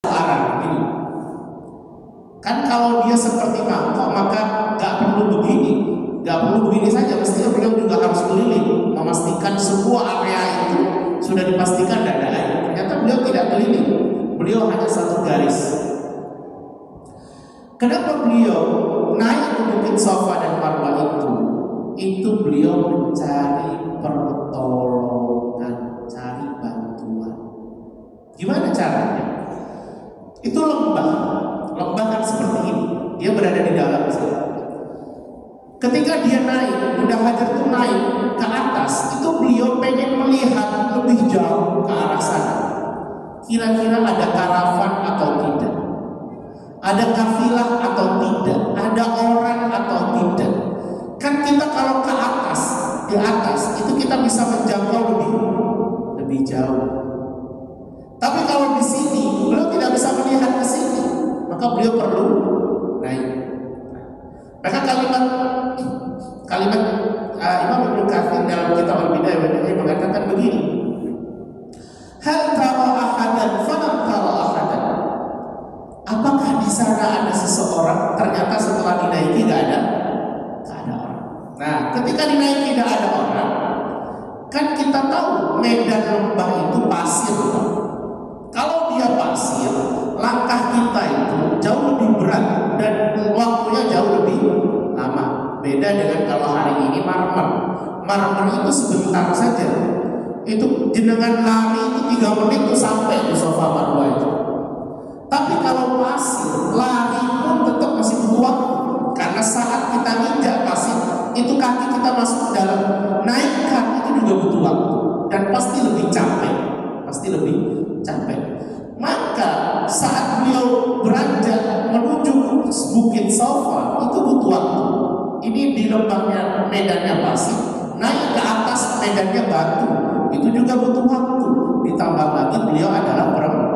arah begini. Kan kalau dia seperti mangkok maka nggak perlu begini saja, mestinya beliau juga harus keliling memastikan semua area itu sudah dipastikan tidak ada air. Ternyata beliau tidak keliling, beliau hanya satu garis. Kenapa beliau naik ke Bukit Safa dan Marwah itu beliau mencari pertolongan, cari bantuan. Gimana caranya? Itu lembah kan seperti ini, dia berada di dalam sana. Ketika dia naik, Bunda Hajar itu naik ke atas, itu beliau pengen melihat lebih jauh ke arah sana. Kira-kira ada karavan atau tidak, ada kafilah atau tidak, ada orang atau tidak. Kan kita kalau ke atas, di atas itu kita bisa menjangkau lebih jauh. Tapi kalau di sini beliau tidak bisa melihat ke sini, maka beliau perlu naik. Maka kalimat Imam Ibnu Katsir dalam kitab Al-Bidayah wa Nihayah mengatakan begini: Hal tara ahadan falam tara ahadan. Apakah di sana ada seseorang? Ternyata setelah dinaiki tidak ada orang. Nah, ketika dinaiki tidak ada orang, kan kita tahu medan lembah itu pasir. Kalau dia pasir, langkah kita itu jauh lebih berat dan waktunya jauh lebih lama. Beda dengan kalau hari ini marmer itu sebentar saja. Itu jenengan lari itu 3 menit itu sampai di Safa Marwah itu. Tapi kalau pasir, lari pun tetap masih butuh waktu. Karena saat kita nginjak pasir, itu kaki kita masuk ke dalam, naikkan itu juga butuh waktu dan pasti lebih capek. Maka saat beliau beranjak menuju Bukit Safa itu butuh waktu. Ini di lembahnya medannya pasir, naik ke atas medannya batu, itu juga butuh waktu. Ditambah lagi beliau adalah perempuan.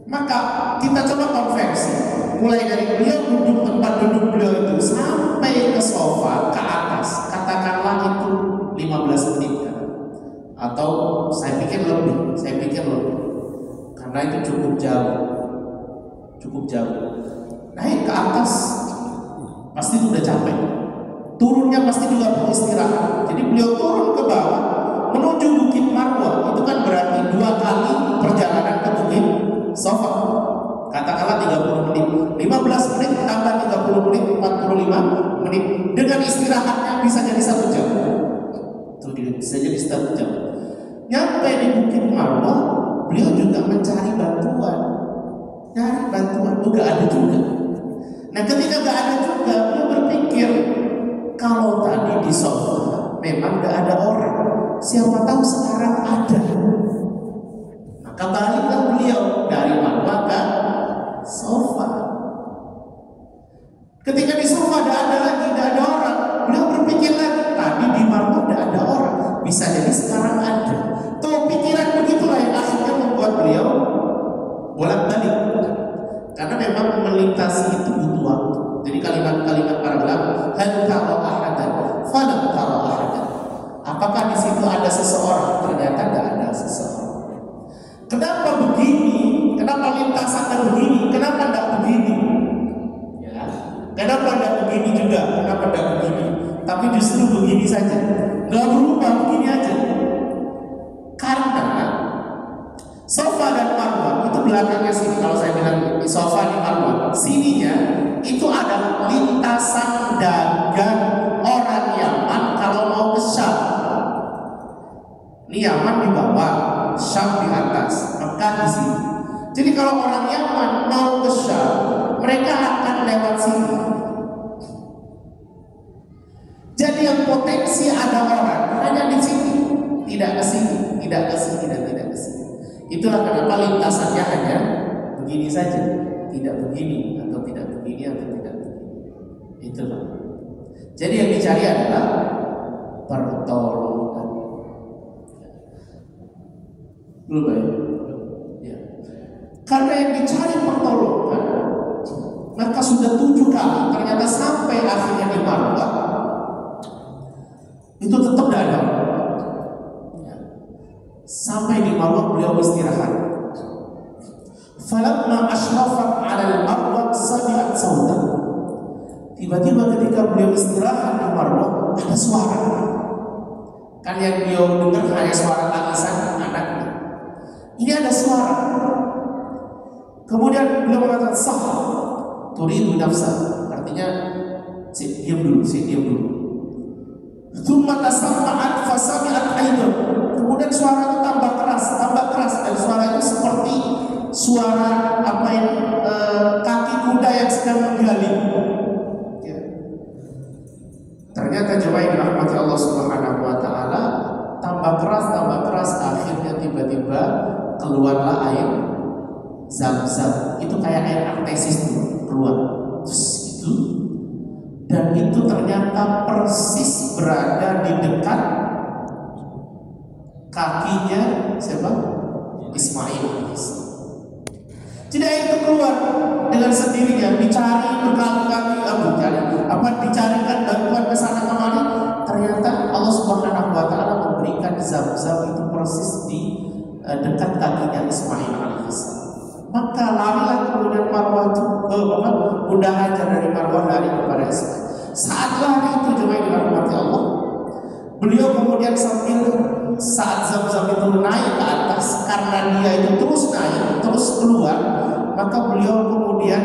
Maka kita coba konversi, mulai dari beliau duduk tempat duduk beliau itu sampai ke sofa ke atas, katakanlah itu 15 menit kan? Atau saya pikir lebih, karena itu cukup jauh. Naik ke atas pasti sudah capek, turunnya pasti juga perlu istirahat. Jadi beliau turun ke bawah menuju Bukit Marwah, itu kan berarti 2 kali perjalanan ke Bukit Safa. Katakanlah 30 menit, 15 menit tambah 30 menit, 45 menit. Dengan istirahatnya bisa jadi 1 jam. Itu bisa jadi 1 jam. Nyampe di Bukit Marwah, beliau juga mencari bantuan. Juga ada juga. Nah, ketika gak ada juga, beliau berpikir, kalau tadi di Safa memang gak ada orang, siapa tahu sekarang ada. Maka baliklah beliau dari Marwah ke Safa. Ketika di Safa gak ada orang, beliau berpikir lagi, tadi di Marwah gak ada orang, bisa jadi sekarang ada. Tuh pikiran begitulah yang akhirnya membuat beliau bolak-balik. Karena memang melintasi itu butuh waktu. Jadi kalimat-kalimat para ulama, hal tara ahadan falam tara ahadan. Apakah di situ ada seseorang? Ternyata tidak ada seseorang. Kenapa begini? Kenapa lintasannya begini? Kenapa tidak begini? Ya. Kenapa tidak begini juga? Kenapa tidak begini? Tapi justru begini saja. Nggak berubah, begini aja. Karena Safa dan Marwah itu belakangnya sini. Kalau saya bilang di Safa di Marwah, sininya itu adalah lintasan dagang orang Yaman kalau mau ke Syam. Ini Yaman di bawah, Syam di atas, Mekah di sini. Jadi kalau orang Yaman mau ke Syam, mereka akan lewat sini. Jadi yang potensi ada orang hanya di sini, tidak ke sini, tidak ke sini, dan tidak ke sini. Itulah kenapa lintasannya hanya begini saja, tidak begini atau tidak begini atau tidak begini. Itulah. Jadi yang dicari adalah pertolongan. Belum baik. Ya. Karena yang dicari pertolongan, maka sudah 7 kali. Ternyata sampai akhirnya di Marwah itu tetap tidak ada. Sampai di Marwah beliau istirahat. Falamma ashrafat 'alal marwah sami'at sautan. Tiba-tiba ketika beliau istirahat di Marwah ada suara. Kan yang beliau dengar hanya suara tangisan anaknya. Ini ada suara. Kemudian beliau mengatakan sah, turidu nafsa. Artinya diam dulu, diam dulu. Tsumma tasamma'at fasami'at aidan. Kemudian suara itu tambah keras dan suara itu seperti suara kaki kuda yang sedang menggali. Ya. Ternyata jemaah yang dirahmati Allah Subhanahu wa taala, tambah keras, akhirnya tiba-tiba keluarlah air Zam-zam. Itu kayak air artesis tuh keluar. Terus gitu. Dan itu ternyata persis berada di dekat kakinya siapa? Ismail. Jadi air itu keluar dengan sendirinya, dicari berkali-kali, dicarikan bantuan ke sana kemari. Ternyata Allah Subhanahu wa taala memberikan Zam-zam itu persis di dekat kakinya Ismail alaihissalam. Maka larilah kemudian Marwah itu Bunda Hajar dari Marwah lari kepada Ismail. Saat lari itu jemaah dirahmati Allah, beliau kemudian sambil saat Zam-zam itu naik ke atas, karena dia itu terus naik, terus keluar, maka beliau kemudian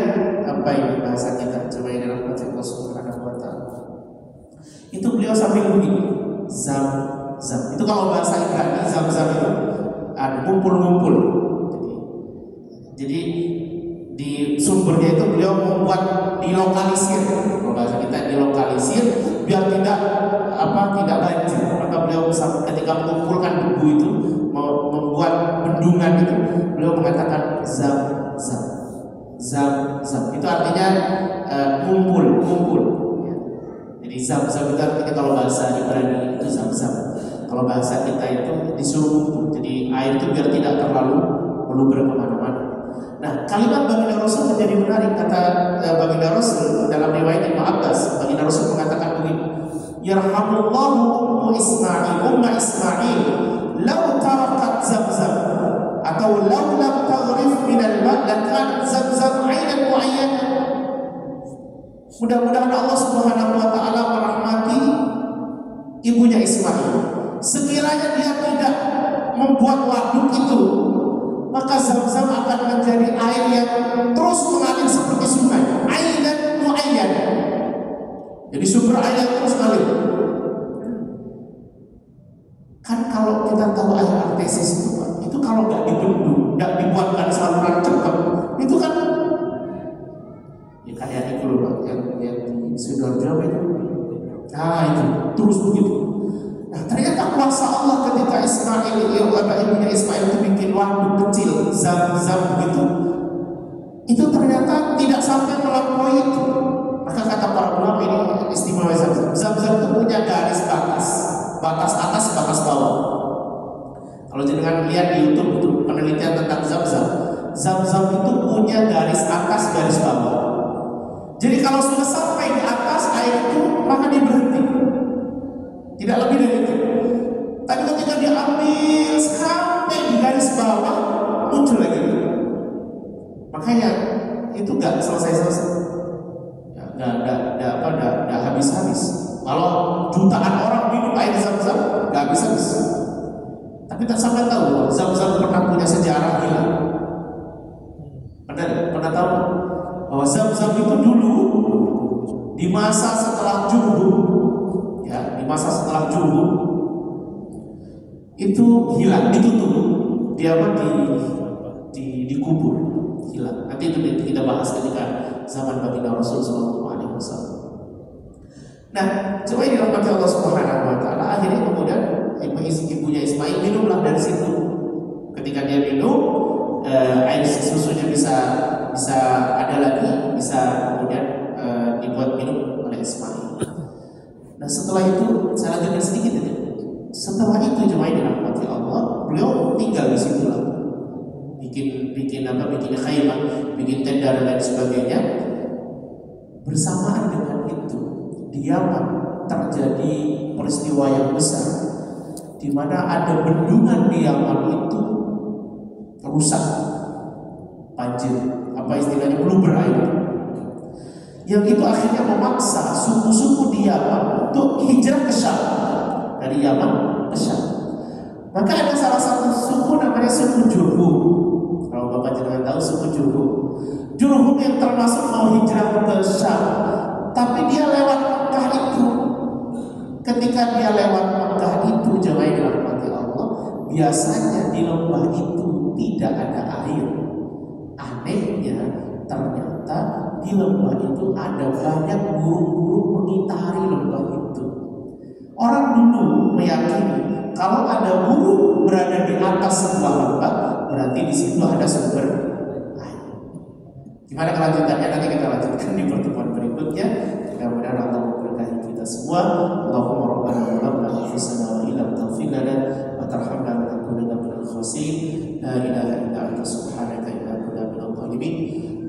bahasa kita jemaah dirahmati Allah Subhanahu wa taala. Itu beliau sambil begini, Zam-zam. Itu kalau bahasa Ibrani Zam-zam itu ada ngumpul-ngumpul. Jadi di sumbernya itu beliau membuat dilokalisir, kalau bahasa kita dilokalisir biar tidak banjir. Maka beliau ketika mengumpulkan debu itu membuat bendungan itu, beliau mengatakan Zam-zam. Itu artinya kumpul. Jadi Zam-zam itu artinya kalau bahasa Ibrani itu Zam-zam. Kalau bahasa kita itu disuruh kumpul. Jadi air itu biar tidak terlalu meluber kemana-mana. Nah, kalimat baginda Rasul menjadi menarik. Kata baginda Rasul dalam riwayat Ibnu Abbas, baginda Rasul mengatakan begini, yarhamullahu umma Ismail law tarakat Zam-zam atau law lam taghrif min al-ma' lakan Zam-zam 'ainan mu'ayyanah. Mudah-mudahan Allah Subhanahu wa taala merahmati ibunya Ismail. Sekiranya dia tidak membuat waduk itu, maka Zam-zam akan menjadi air yang terus mengalir seperti sungai, ainan mu'ayyan. Jadi sumber air yang terus mengalir. Kan kalau kita tahu air artesis itu kalau nggak dibendung, nggak dibuatkan saluran cepat, itu kan ya kayak itu loh, yang di Sidoarjo itu. Nah itu terus begitu. Nah, ternyata kuasa Allah ketika ibunya Ismail itu bikin waduk kecil Zam-zam begitu, itu ternyata tidak sampai melampaui itu. Maka kata para ulama ini istimewa Zam-zam. Zam-zam itu punya garis batas atas, batas bawah. Kalau jangan lihat di YouTube itu penelitian tentang Zam-zam itu punya garis atas, garis bawah. Jadi kalau sudah sampai di atas air itu, maka dia berhenti. Tidak lebih dari itu. Tapi ketika dia ambil sampai di garis bawah, muncul lagi. Makanya itu nggak selesai. Nggak habis-habis. Kalau jutaan orang minum air Zam-zam, nggak habis-habis. Tapi tak sampai tahu Zam-zam pernah punya sejarah hilang. Pernah tahu bahwa Zam-zam itu dulu di masa setelah Juhud, di masa setelah Juhud itu hilang, ditutup, dia dikubur, hilang. Nanti itu kita bahas ketika zaman baginda Rasul Sallallahu Alaihi Wasallam. Nah, coba ini dirahmati Allah Subhanahu Wa Taala. Akhirnya kemudian ibunya Ismail minumlah dari situ. Ketika dia minum, air susunya bisa ada lagi, bisa kemudian dibuat minum oleh Ismail. Nah setelah itu saya lanjutkan sedikit aja. Setelah itu jemaah yang dirahmati Allah, beliau tinggal di situ lah, bikin khaymah, bikin tenda dan lain sebagainya. Bersamaan dengan itu di Yaman terjadi peristiwa yang besar, di mana ada bendungan di Yaman itu rusak. banjir, apa istilahnya, belum berair. Yang itu akhirnya memaksa suku-suku di Yaman untuk hijrah ke Syam, dari Yaman ke Syam. Maka ada salah satu suku namanya suku Jurhum. Kalau Bapak jangan tahu suku Jurhum. Jurhum yang termasuk mau hijrah ke Syam, tapi dia lewat Mekah itu. Ketika dia lewat Mekah itu, jemaah yang dirahmati Allah, biasanya di lembah itu tidak ada air. Anehnya, ternyata di lembah itu ada banyak burung-burung mengitari lembah itu. Orang dulu meyakini kalau ada burung berada di atas sebuah lembah, berarti di situ ada sumber air. Gimana kelanjutannya? Nanti kita lanjutkan di pertemuan berikutnya. Mudah-mudahan Allah memberkahi kita semua. Allahumma rabbana zalamna anfusana wa illam taghfir lana wa tarhamna lanakunanna minal khasirin. La ilaha illa anta subhanaka inna kunna minadh dhalimin.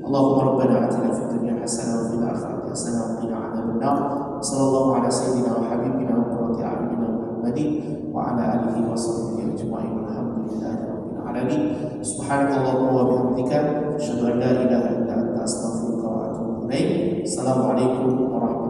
Allahumma rabbana atina fid dunya hasanah wa fil akhirati hasanah wa qina adzaban nar. Sallallahu ala sayyidina wa habibina wa qurrati a'yunina Muhammadin wa ala alihi wa sahbihi ajma'in. Alhamdulillahi rabbil alamin. Subhanakallahumma wa bihamdika asyhadu an la ilaha illa anta astaghfiruka wa atubu ilaik. Assalamualaikum warahmatullahi wabarakatuh.